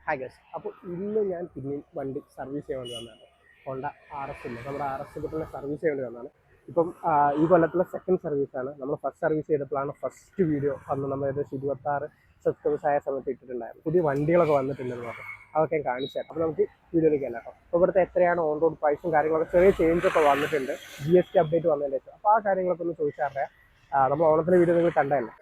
Hi guys, അപ്പോൾ ഇന്ന് ഞാൻ പിന്നെയും വണ്ടി സർവീസ് ചെയ്യാൻ വേണ്ടി വന്നതാണ്. ഹോണ്ട RS ഇല്ല, നമ്മുടെ RS കിട്ടുന്ന സർവീസ് ചെയ്യാൻ വേണ്ടി വന്നതാണ്. ഇപ്പം ഈ കൊല്ലത്തിലെ സെക്കൻഡ് സർവീസാണ്. നമ്മൾ ഫസ്റ്റ് സർവീസ് ചെയ്തപ്പോഴാണ് ഫസ്റ്റ് വീഡിയോ അന്ന് നമ്മൾ ഏകദേശം 26 സബ്സ്ക്രൈബേഴ്സ് ആയ സമയത്ത് ഇട്ടിട്ടുണ്ടായിരുന്നു. പുതിയ വണ്ടികളൊക്കെ വന്നിട്ടുണ്ടെന്ന് പറഞ്ഞു, അതൊക്കെ ഞാൻ കാണിച്ചു തരാം. അപ്പോൾ നമുക്ക് വീഡിയോയിലേക്ക് അല്ല കേട്ടോ. അപ്പോൾ ഇവിടുത്തെ എത്രയാണ് ഓൺ റോഡ് പ്രൈസും കാര്യങ്ങളൊക്കെ ചെറിയ ചേഞ്ചൊക്കെ വന്നിട്ടുണ്ട്, GST അപ്ഡേറ്റ് വന്നതിൻ്റെ ശേഷം. അപ്പോൾ ആ കാര്യങ്ങളൊക്കെ ഒന്ന് ചോദിച്ചാൽ നമ്മൾ ഓണത്തിൻ്റെ വീഡിയോ നിങ്ങൾ കണ്ടതല്ലേ,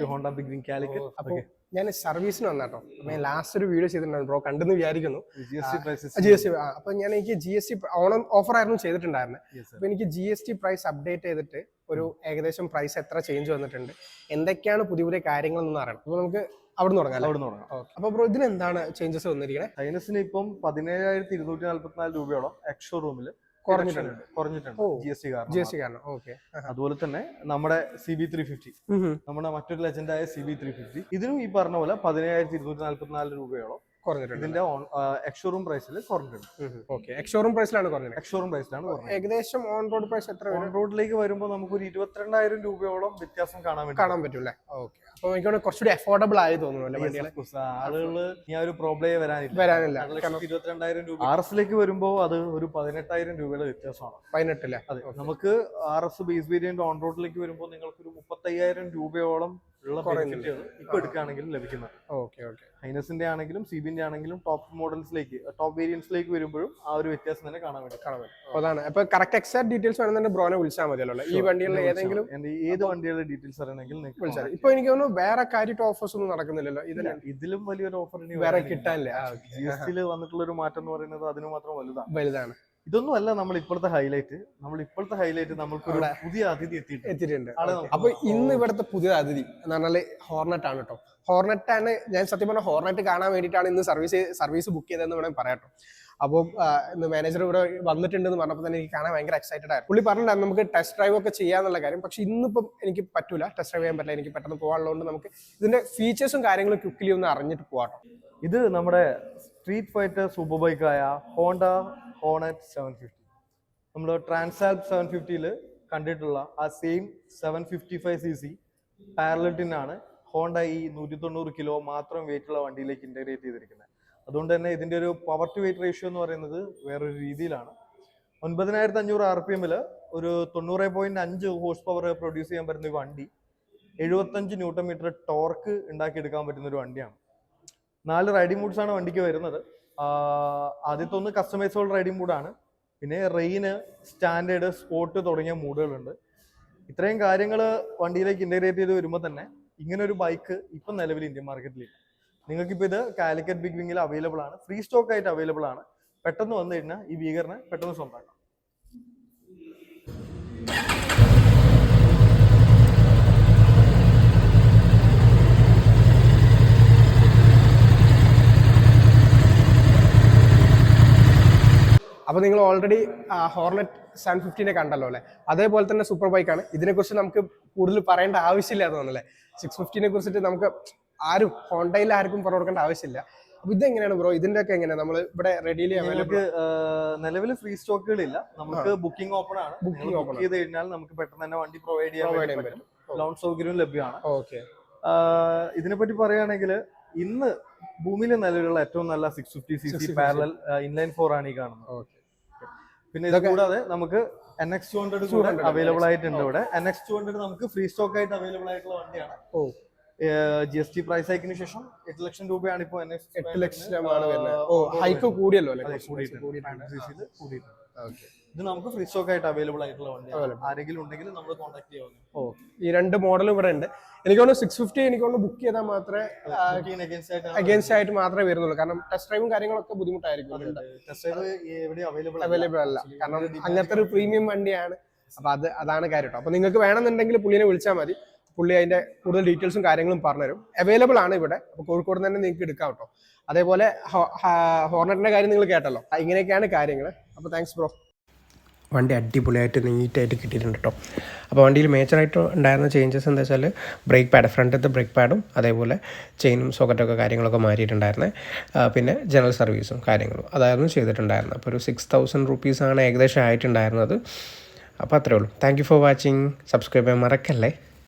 ഹോണ്ട ബിഗ് ഗ്രീൻ കാലിക്കറ്റ്. അപ്പോൾ ഞാൻ സർവീസിന് വന്നാട്ടോ. ഞാൻ ലാസ്റ്റ് ഒരു വീഡിയോ ചെയ്തിട്ടുണ്ടായിരുന്നു, ബ്രോ കണ്ടെന്ന് വിചാരിക്കുന്നു. GST അപ്പൊ എനിക്ക് GST ഓണം ഓഫർ ആയിരുന്നു ചെയ്തിട്ടുണ്ടായിരുന്നത്. അപ്പൊ എനിക്ക് GST പ്രൈസ് അപ്ഡേറ്റ് ചെയ്തിട്ട് ഒരു ഏകദേശം പ്രൈസ് എത്ര ചേഞ്ച് വന്നിട്ടുണ്ട്, എന്തൊക്കെയാണ് പുതിയ പുതിയ കാര്യങ്ങൾ എന്ന് അറിയണം. അപ്പൊ നമുക്ക് അവിടെ തുടങ്ങാം. അപ്പൊ ബ്രോ ഇതിന് എന്താണ് ചേഞ്ചസ് വന്നിരിക്കുന്നത്? സൈനസിന് ഇപ്പം 17,244 രൂപയോളം എക്സ് ഷോറൂമിൽ കുറഞ്ഞിട്ടുണ്ട് GST കാരണം. അതുപോലെ തന്നെ നമ്മുടെ CB350, നമ്മുടെ മറ്റൊരു ലെജൻഡായ CB350, ഇതിനും ഈ പറഞ്ഞ പോലെ 17,244 രൂപയോളം കുറഞ്ഞിട്ടുണ്ട്. ഇതിന്റെ എക്സ്ഷോറൂം പ്രൈസിൽ കുറഞ്ഞിട്ടുണ്ട്. എക്സ്ഷോറൂം പ്രൈസിലാണ് കുറഞ്ഞത്. എക്സ്ഷോറൂം പ്രൈസിലാണ് കുറഞ്ഞത്. ഏകദേശം ഓൺ റോഡ് പ്രൈസ് എത്ര? ഓൺ റോഡിലേക്ക് വരുമ്പോൾ നമുക്ക് ഒരു 22,000 രൂപയോളം വ്യത്യാസം കാണാൻ പറ്റൂല്ലേ? ഓക്കെ, അപ്പൊ എനിക്ക് കുറച്ചുകൂടി അഫോർഡബിൾ ആയി തോന്നുന്നു. ആളുകള് ഈ ഒരു പ്രോബ്ലം വരാനില്ല. 22,000 രൂപ RSലേക്ക് വരുമ്പോൾ അത് ഒരു 18,000 രൂപയുടെ വ്യത്യാസമാണ്. 18 അതെ. നമുക്ക് RS ബേസ് വേരിയന്റ് ഓൺ റോഡിലേക്ക് വരുമ്പോൾ നിങ്ങൾക്ക് ഒരു 35,000 രൂപയോളം ഉള്ള ബെനിഫിറ്റുകൾ ഇപ്പൊ എടുക്കുകയാണെങ്കിൽ ലഭിക്കുന്നത്. ഹൈനസിന്റെ ആണെങ്കിലും CBന്റെ ആണെങ്കിലും ടോപ്പ് മോഡൽസിലേക്ക്, ടോപ്പ് വേരിയന്റ്സിലേക്ക് വരുമ്പോഴും ആ ഒരു വ്യത്യാസം തന്നെ കാണാൻ പറ്റും. അതാണ്. അപ്പൊ കറക്റ്റ് എക്സാക്ട് ഡീറ്റെയിൽസ് വേണമെന്നുണ്ടെങ്കിൽ ബ്രോനെ വിളിച്ചാൽ മതിയല്ലോ. ഈ വണ്ടികളിൽ ഏതെങ്കിലും ഏത് വണ്ടികളുടെ ഡീറ്റെയിൽസ് അറിയണമെങ്കിൽ വിളിച്ചാൽ. ഇപ്പൊ എനിക്ക് തോന്നുന്നു വേറെ കാര്യമായിട്ട് ഓഫേഴ്സ് ഒന്നും നടക്കുന്നില്ലല്ലോ. ഇതിലും വലിയൊരു ഓഫർ വേറെ കിട്ടാനില്ല. GSTയിൽ വന്നിട്ടുള്ള ഒരു മാറ്റം എന്ന് പറയുന്നത് അതിന് മാത്രം വലുതാണ്. ഇതൊന്നും അല്ല നമ്മൾ ഇപ്പോഴത്തെ ഹൈലൈറ്റ്. നമ്മൾക്ക് ഒരു പുതിയ അതിഥി എത്തിയിട്ടുണ്ട്. അപ്പൊ ഇന്ന് ഇവിടുത്തെ പുതിയ അതിഥി എന്ന് പറഞ്ഞാല് ഹോർനെറ്റ് ആണ് കേട്ടോ. ഹോർനെറ്റ് ആണ്. ഞാൻ സത്യം പറഞ്ഞ ഹോർനെറ്റ് കാണാൻ വേണ്ടിയിട്ടാണ് ഇന്ന് സർവീസ് ബുക്ക് ചെയ്തതെന്ന് വേണമെങ്കിൽ പറയാട്ടോ. അപ്പോൾ ഇന്ന് മാനേജർ ഇവിടെ വന്നിട്ടുണ്ടെന്ന് പറഞ്ഞപ്പോൾ തന്നെ എനിക്ക് കാണാൻ ഭയങ്കര എക്സൈറ്റഡ് ആയിരുന്നു. പുള്ളി പറഞ്ഞിട്ടുണ്ടായിരുന്നു നമുക്ക് ടെസ്റ്റ് ഡ്രൈവ് ഒക്കെ ചെയ്യാന്നുള്ള കാര്യം. പക്ഷെ ഇന്നിപ്പം എനിക്ക് പറ്റൂല, ടെസ്റ്റ് ഡ്രൈവ് ചെയ്യാൻ പറ്റില്ല. എനിക്ക് പെട്ടെന്ന് പോകാനുള്ളതുകൊണ്ട് നമുക്ക് ഇതിന്റെ ഫീച്ചേഴ്സും കാര്യങ്ങളും ക്വിക്കലി ഒന്ന് അറിഞ്ഞിട്ട് പോകാട്ടോ. ഇത് നമ്മുടെ സ്ട്രീറ്റ് ഫൈറ്റർ സൂപ്പർ ബൈക്കായ ഹോണ്ട ഹോർനെറ്റ് 750. നമ്മൾ ട്രാൻസാൽപ് 750 കണ്ടിട്ടുള്ള ആ സെയിം 755cc പാരലൽ ടിന്നാണ് ഹോണ്ട ഈ 190 കിലോ മാത്രം വെയിറ്റ് ഉള്ള വണ്ടിയിലേക്ക് ഇന്റഗ്രേറ്റ് ചെയ്തിരിക്കുന്നത്. അതുകൊണ്ട് തന്നെ ഇതിന്റെ ഒരു പവർ ടു വെയിറ്റ് റേഷ്യോ എന്ന് പറയുന്നത് വേറൊരു രീതിയിലാണ്. 9,500 RPM ഒരു 90.5 ഹോഴ്സ് പവർ പ്രൊഡ്യൂസ് ചെയ്യാൻ പറ്റുന്ന ഒരു വണ്ടി, 75 ന്യൂട്ടൺ മീറ്റർ ടോർക്ക് ഉണ്ടാക്കിയെടുക്കാൻ പറ്റുന്ന ഒരു വണ്ടിയാണ്. 4 റൈഡിംഗ് മൂഡ്സ് ആണ് വണ്ടിക്ക് വരുന്നത്. ആദ്യത്തെ ഒന്ന് കസ്റ്റമൈസബിൾ റൈഡിംഗ് മൂഡാണ്. പിന്നെ റെയിന്, സ്റ്റാൻഡേർഡ്, സ്പോർട്ട് തുടങ്ങിയ മൂഡുകളുണ്ട്. ഇത്രയും കാര്യങ്ങൾ വണ്ടിയിലേക്ക് ഇന്റഗ്രേറ്റ് ചെയ്ത് വരുമ്പോൾ തന്നെ ഇങ്ങനെ ഒരു ബൈക്ക് ഇപ്പം നിലവിൽ ഇന്ത്യൻ മാർക്കറ്റിൽ നിങ്ങൾക്കിപ്പോൾ ഇത് കാലിക്കറ്റ് ബിഗ് വിങ്ങിൽ അവൈലബിൾ ആണ്, ഫ്രീ സ്റ്റോക്ക് ആയിട്ട് അവൈലബിൾ ആണ്. പെട്ടെന്ന് വന്നു കഴിഞ്ഞാൽ ഈ വീഗറിനെ പെട്ടെന്ന് സ്വന്തമാക്കാം. അപ്പോൾ നിങ്ങൾ ഓൾറെഡി ഹോർനെറ്റ് 750 കണ്ടല്ലോ അല്ലേ? അതേപോലെ തന്നെ സൂപ്പർ ബൈക്കാണ്. ഇതിനെക്കുറിച്ച് നമുക്ക് കൂടുതൽ പറയേണ്ട ആവശ്യമില്ല തോന്നല്ലേ. 650 കുറിച്ചിട്ട് നമുക്ക് ആരും ഹോണ്ടയിൽ ആർക്കും പറഞ്ഞു കൊടുക്കേണ്ട ആവശ്യമില്ല. അപ്പൊ ഇതെങ്ങനെയാണ് ബ്രോ? ഇതിന്റെ ഒക്കെ എങ്ങനെയാണ് നമ്മൾ ഇവിടെ റെഡിലി അവൈലബിൾ? നിലവിൽ ഫ്രീ സ്റ്റോക്കുകളില്ല, നമുക്ക് ബുക്കിംഗ് ഓപ്പൺ ആണ്. ബുക്ക് ചെയ്ത് കഴിഞ്ഞാൽ നമുക്ക് പെട്ടെന്ന് തന്നെ വണ്ടി പ്രൊവൈഡ് ചെയ്യാൻ പറ്റും. ലോൺ സൗകര്യവും ലഭ്യമാണ്. ഇതിനെപ്പറ്റി പറയുകയാണെങ്കിൽ ഇന്ന് ഭൂമിയിൽ നിലവിലുള്ള ഏറ്റവും നല്ല 650cc പാരലൽ ഇൻലൈൻ 4 ആണ് ഈ കാണുന്നത്. പിന്നെ ഇത് കൂടാതെ നമുക്ക് NX200 കൂടെ അവൈലബിൾ ആയിട്ടുണ്ട് ഇവിടെ. NX200 നമുക്ക് ഫ്രീ സ്റ്റോക്ക് ആയിട്ട് അവൈലബിൾ ആയിട്ടുള്ള വണ്ടിയാണ്. GST പ്രൈസ് ഹൈക്കിന് ശേഷം 8 ലക്ഷം രൂപയാണ് ഇപ്പോൾ. 8 ലക്ഷമാണ് വരുന്നത്. ഹൈക്ക് കൂടിയല്ലോ അല്ലേ? ഇത് നമുക്ക് ഫ്രീ സ്റ്റോക്ക് ആയിട്ട് അവൈലബിൾ ആയിട്ടുള്ള വണ്ടിയാണ്. ആരെങ്കിലും ഉണ്ടെങ്കിൽ നമ്മൾ കോൺടാക്ട് ചെയ്യാവുന്ന. ഈ രണ്ട് മോഡലും ഇവിടെ ഉണ്ട്. എനിക്ക് തോന്നുന്നു 650 എനിക്ക് തോന്നുന്നു ബുക്ക് ചെയ്താൽ മാത്രമേ അഗേൻസ്റ്റ് ആയിട്ട് മാത്രമേ വരുന്നുള്ളൂ. കാരണം ടെസ്റ്റ് ഡ്രൈവും കാര്യങ്ങളൊക്കെ ബുദ്ധിമുട്ടായിരിക്കും. അവൈലബിൾ അല്ല, കാരണം അങ്ങനത്തെ ഒരു പ്രീമിയം വണ്ടിയാണ്. അപ്പൊ അതാണ് കാര്യം കേട്ടോ. അപ്പൊ നിങ്ങൾക്ക് വേണമെന്നുണ്ടെങ്കിൽ പുള്ളിനെ വിളിച്ചാൽ മതി. പുള്ളി അതിന്റെ കൂടുതൽ ഡീറ്റെയിൽസും കാര്യങ്ങളും പറഞ്ഞുതരും. അവൈലബിൾ ആണ് ഇവിടെ. അപ്പൊ കോഴിക്കോട് തന്നെ നിങ്ങൾക്ക് എടുക്കാം കേട്ടോ. അതേപോലെ ഹോർനെറ്റിന്റെ കാര്യം നിങ്ങൾ കേട്ടല്ലോ. ഇങ്ങനെയൊക്കെയാണ് കാര്യങ്ങൾ. അപ്പൊ താങ്ക്സ് ബ്രോ. വണ്ടി അടിപൊളിയായിട്ട് നീറ്റായിട്ട് കിട്ടിയിട്ടുണ്ട് കേട്ടോ. അപ്പോൾ വണ്ടിയിൽ മേജറായിട്ട് ഉണ്ടായിരുന്ന ചേഞ്ചസ് എന്താ വെച്ചാൽ ബ്രേക്ക് പാഡ്, ഫ്രണ്ടത്തെ ബ്രേക്ക് പാഡും അതേപോലെ ചെയിനും സോക്കറ്റൊക്കെ കാര്യങ്ങളൊക്കെ മാറ്റിയിട്ടുണ്ടായിരുന്നത്. പിന്നെ ജനറൽ സർവീസും കാര്യങ്ങളും അതായിരുന്നു ചെയ്തിട്ടുണ്ടായിരുന്നത്. അപ്പോൾ ഒരു 6,000 റുപ്പീസാണ് ഏകദേശം ആയിട്ടുണ്ടായിരുന്നത്. അപ്പോൾ അത്രേ ഉള്ളൂ. Thank you for watching. Subscribe ചെയ്യാൻ മറക്കല്ലേ.